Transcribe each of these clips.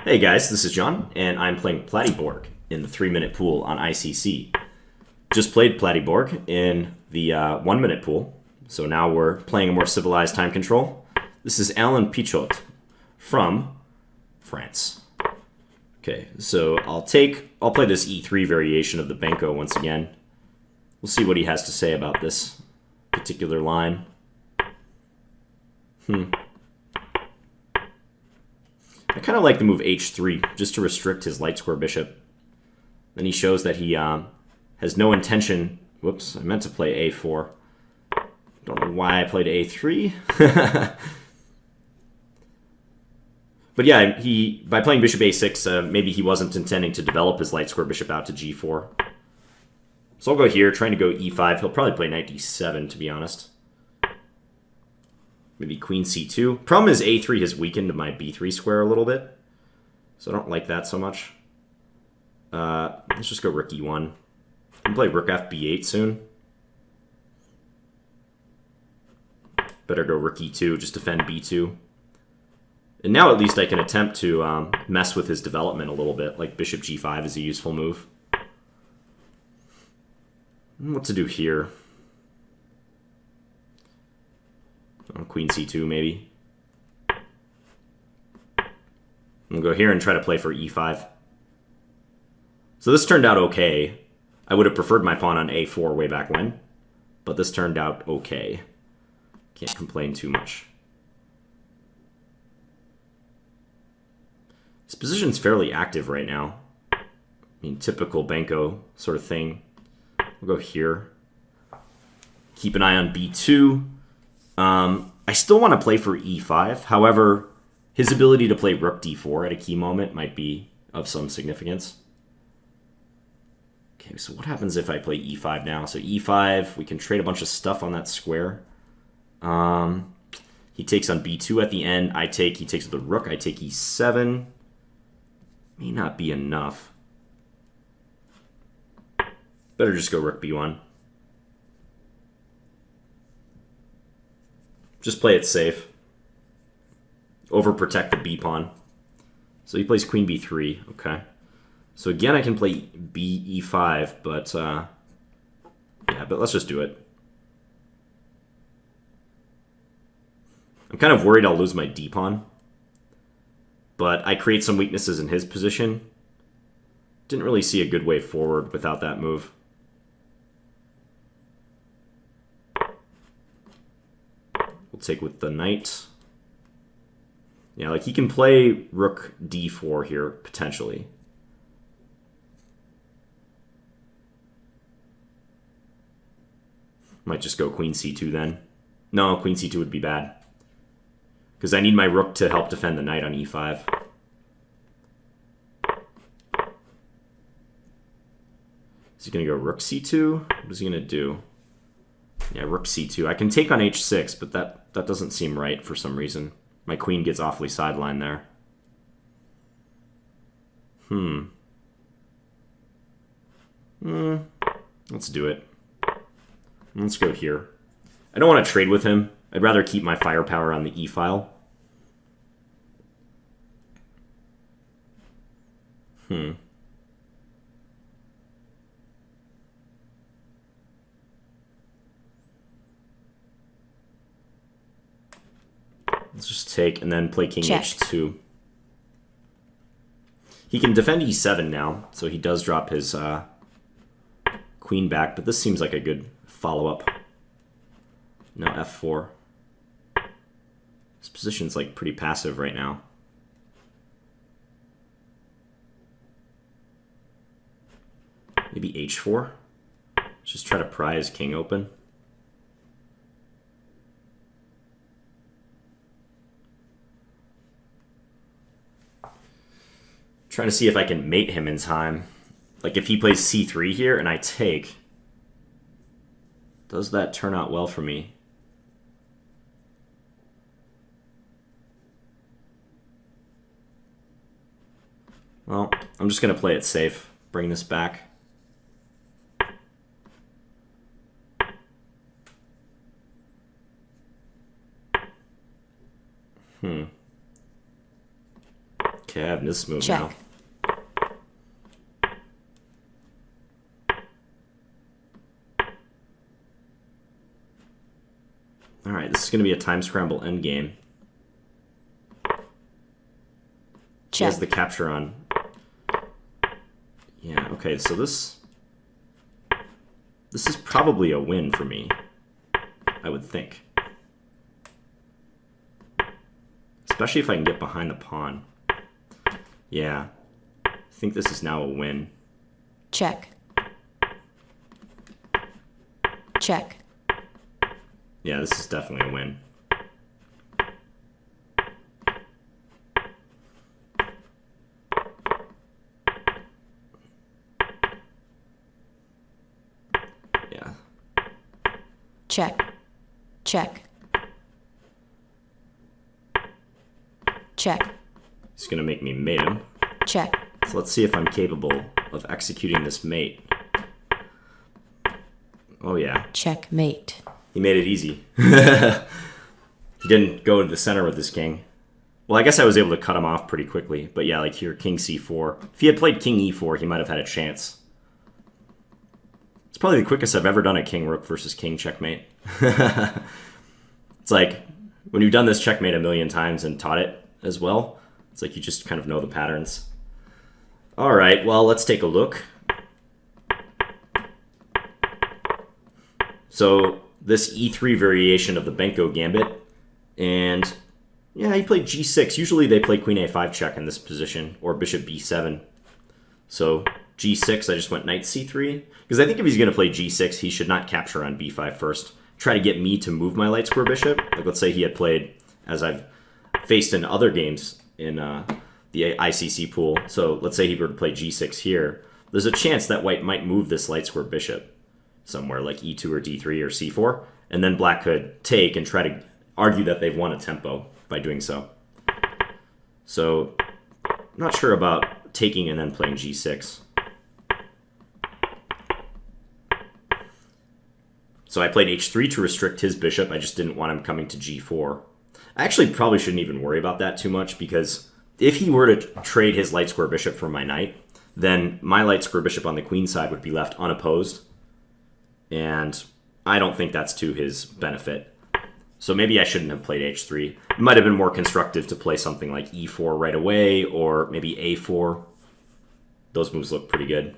Hey guys, this is John, and I'm playing Platyborg in the 3-minute pool on ICC. Just played Platyborg in the 1-minute pool, so now we're playing a more civilized time control. This is Alan Pichot from France. Okay, so I'll play this E3 variation of the Benko once again. We'll see what he has to say about this particular line. I kind of like the move h3, just to restrict his light square bishop. Then he shows that he has no intention... Whoops, I meant to play a4. Don't know why I played a3. But yeah, by playing bishop a6, maybe he wasn't intending to develop his light square bishop out to g4. So I'll go here, trying to go e5. He'll probably play knight d7, to be honest. Maybe queen c2. Problem is a3 has weakened my b3 square a little bit, so I don't like that so much. Let's just go rook e1. I can play rook fb8 soon. Better go rook e2, just defend b2. And now at least I can attempt to mess with his development a little bit, like bishop g5 is a useful move. What to do here? Queen c2 maybe. I'll go here and try to play for e5. So this turned out okay. I would have preferred my pawn on a4 way back when, but this turned out okay. Can't complain too much. This position's fairly active right now. I mean, typical Benko sort of thing. We'll go here. Keep an eye on b2. I still want to play for e5. However, his ability to play rook d4 at a key moment might be of some significance. Okay, so what happens if I play e5 now? So e5, we can trade a bunch of stuff on that square. He takes on b2 at the end. He takes the rook. I take e7. May not be enough. Better just go rook b1. Just play it safe. Overprotect the b-pawn. So he plays queen b3. Okay. So again, I can play b e5, but yeah, but let's just do it. I'm kind of worried I'll lose my d-pawn, but I create some weaknesses in his position. Didn't really see a good way forward without that move. Take with the knight. Yeah, like he can play rook d4 here, potentially. Might just go queen c2 then. No, queen c2 would be bad. Because I need my rook to help defend the knight on e5. Is he going to go rook c2? What is he going to do? Yeah, rook c2. I can take on h6, but that doesn't seem right for some reason. My queen gets awfully sidelined there. Let's do it. Let's go here. I don't want to trade with him. I'd rather keep my firepower on the e-file. Let's just take and then play king h2. He can defend e7 now, so he does drop his queen back, but this seems like a good follow-up. Now f4. This position's like pretty passive right now. Maybe h4. Just try to pry his king open. Trying to see if I can mate him in time. Like if he plays c3 here and I take, does that turn out well for me? Well, I'm just going to play it safe. Bring this back. Okay, I have this move Check. now. Alright, this is going to be a time scramble endgame. He has the capture on. Yeah, okay, so this is probably a win for me, I would think. Especially if I can get behind the pawn. Yeah, I think this is now a win. Check. Check. Yeah, this is definitely a win. Yeah. Check. Check. Check. He's going to make me mate him. Check. So let's see if I'm capable of executing this mate. Oh yeah. Checkmate. He made it easy. He didn't go to the center with his king. Well, I guess I was able to cut him off pretty quickly. But yeah, like here, king c4. If he had played king e4, he might have had a chance. It's probably the quickest I've ever done a king rook versus king checkmate. It's like, when you've done this checkmate a million times and taught it as well, it's like you just kind of know the patterns. All right, well, let's take a look. So this e3 variation of the Benko gambit, and yeah, he played g6. Usually they play queen a5 check in this position, or bishop b7. So g6, I just went knight c3, because I think if he's going to play g6, he should not capture on b5 first. Try to get me to move my light square bishop. Like, let's say he had played, as I've faced in other games in the ICC pool. So let's say he were to play g6 here. There's a chance that white might move this light square bishop somewhere like e2 or d3 or c4, and then black could take and try to argue that they've won a tempo by doing so. So I'm not sure about taking and then playing g6. So I played h3 to restrict his bishop. I just didn't want him coming to g4. I actually probably shouldn't even worry about that too much, because if he were to trade his light square bishop for my knight, then my light square bishop on the queen side would be left unopposed. And I don't think that's to his benefit. So maybe I shouldn't have played h3. It might have been more constructive to play something like e4 right away, or maybe a4. Those moves look pretty good.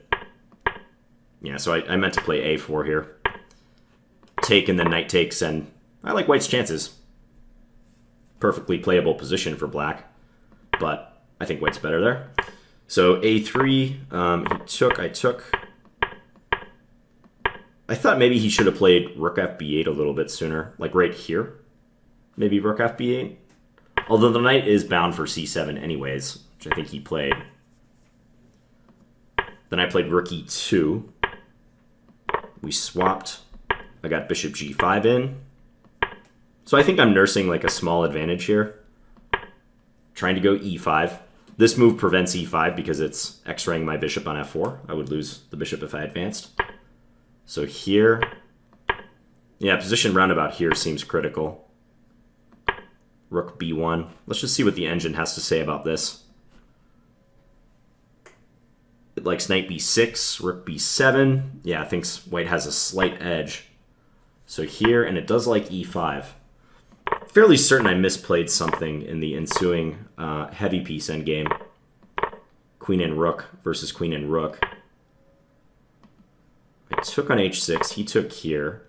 Yeah, so I meant to play a4 here. Take and then knight takes, and I like white's chances. Perfectly playable position for black, but I think white's better there. So a3, he took, I took. I thought maybe he should have played rook fb8 a little bit sooner, like right here. Maybe rook fb8. Although the knight is bound for c7 anyways, which I think he played. Then I played rook e2. We swapped. I got bishop g5 in. So I think I'm nursing like a small advantage here. Trying to go e5. This move prevents e5 because it's x-raying my bishop on f4. I would lose the bishop if I advanced. So here, yeah, position roundabout here seems critical. Rook b1. Let's just see what the engine has to say about this. It likes knight b6, rook b7. Yeah, thinks white has a slight edge. So here, and it does like e5. Fairly certain I misplayed something in the ensuing heavy piece endgame. Queen and rook versus queen and rook. I took on h6, he took here.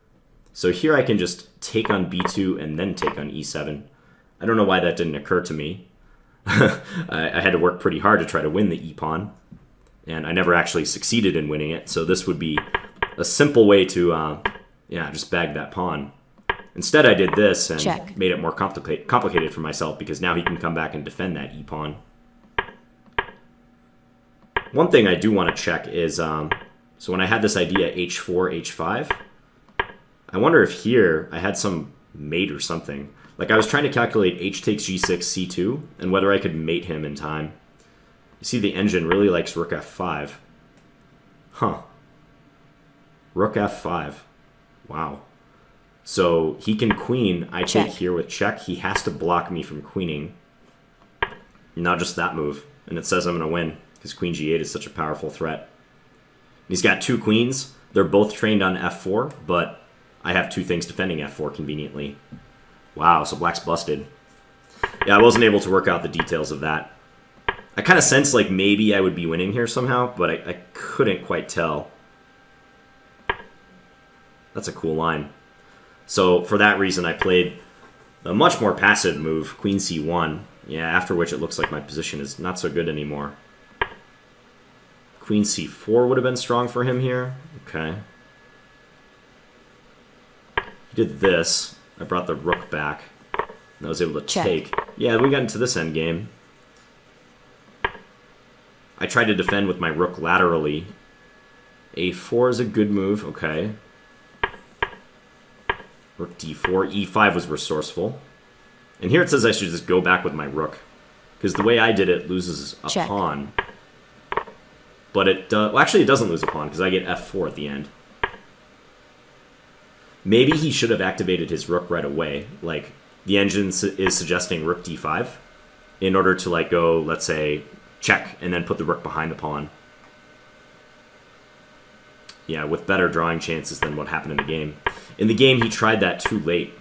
So here I can just take on b2 and then take on e7. I don't know why that didn't occur to me. I had to work pretty hard to try to win the e-pawn, and I never actually succeeded in winning it, so this would be a simple way to yeah, just bag that pawn. Instead I did this and Check. Made it more complicated for myself, because now he can come back and defend that e-pawn. One thing I do want to check is, so when I had this idea h4, h5, I wonder if here I had some mate or something. Like I was trying to calculate h takes g6, c2, and whether I could mate him in time. You see the engine really likes rook f5. Huh. Rook f5. Wow. So he can queen. I take here with check. He has to block me from queening. Not just that move. and it says I'm going to win because queen g8 is such a powerful threat. He's got 2 queens. They're both trained on f4, but I have 2 things defending f4 conveniently. Wow, so black's busted. Yeah, I wasn't able to work out the details of that. I kind of sensed like maybe I would be winning here somehow, but I couldn't quite tell. That's a cool line. So for that reason, I played a much more passive move, queen c1. Yeah, after which it looks like my position is not so good anymore. Queen c4 would have been strong for him here. Okay. He did this. I brought the rook back. And I was able to take. Yeah, we got into this endgame. I tried to defend with my rook laterally. a4 is a good move. Okay. Rook d4. e5 was resourceful. And here it says I should just go back with my rook. Because the way I did it loses a pawn. But it does... Well, actually, it doesn't lose a pawn because I get f4 at the end. Maybe he should have activated his rook right away. Like, the engine is suggesting rook d5 in order to, like, go, let's say, check and then put the rook behind the pawn. Yeah, with better drawing chances than what happened in the game. In the game, he tried that too late.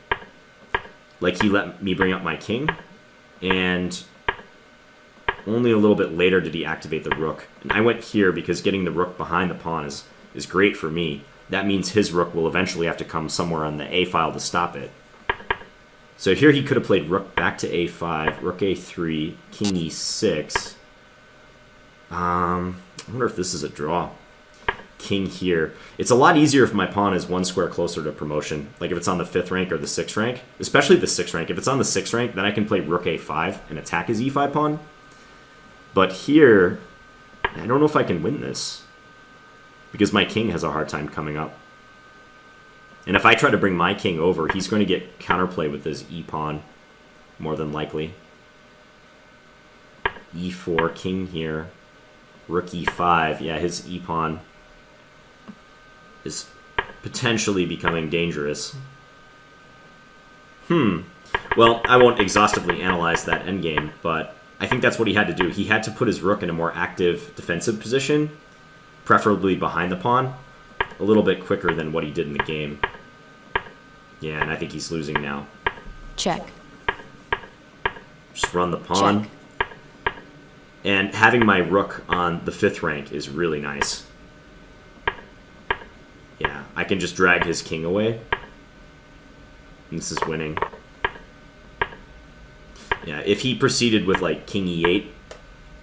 Like, he let me bring up my king, and only a little bit later did he activate the rook. And I went here because getting the rook behind the pawn is great for me. That means his rook will eventually have to come somewhere on the a file to stop it. So here he could have played rook back to a5, rook a3, king e6. I wonder if this is a draw. King here. It's a lot easier if my pawn is 1 square closer to promotion. Like if it's on the 5th rank or the 6th rank. Especially the 6th rank. If it's on the 6th rank, then I can play rook a5 and attack his e5 pawn. But here, I don't know if I can win this. Because my king has a hard time coming up. And if I try to bring my king over, he's going to get counterplay with his e-pawn. More than likely. e4, king here. Rook e5. Yeah, his e-pawn is potentially becoming dangerous. Well, I won't exhaustively analyze that endgame, but I think that's what he had to do. He had to put his rook in a more active defensive position, preferably behind the pawn, a little bit quicker than what he did in the game. Yeah, and I think he's losing now. Check. Just run the pawn. Check. And having my rook on the 5th rank is really nice. Yeah, I can just drag his king away. And this is winning. Yeah, if he proceeded with like king e8,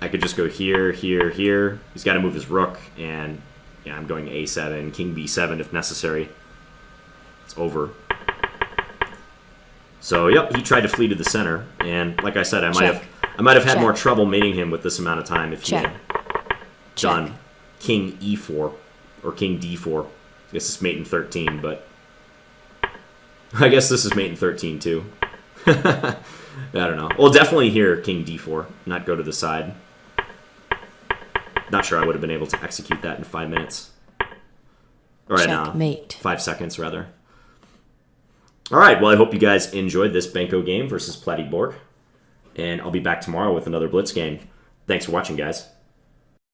I could just go here, here, here. He's got to move his rook, and yeah, I'm going a7, king b7 if necessary. It's over. So, yep, he tried to flee to the center, and like I said, I might have had more trouble mating him with this amount of time if he had done king e4 or king d4. I guess it's mate in 13, but I guess this is mate in 13 too. I don't know. Well, definitely here king d4, not go to the side. Not sure I would have been able to execute that in 5 minutes. All right, mate. 5 seconds rather. All right, well, I hope you guys enjoyed this Benko game versus Platy Borg, and I'll be back tomorrow with another Blitz game. Thanks for watching, guys.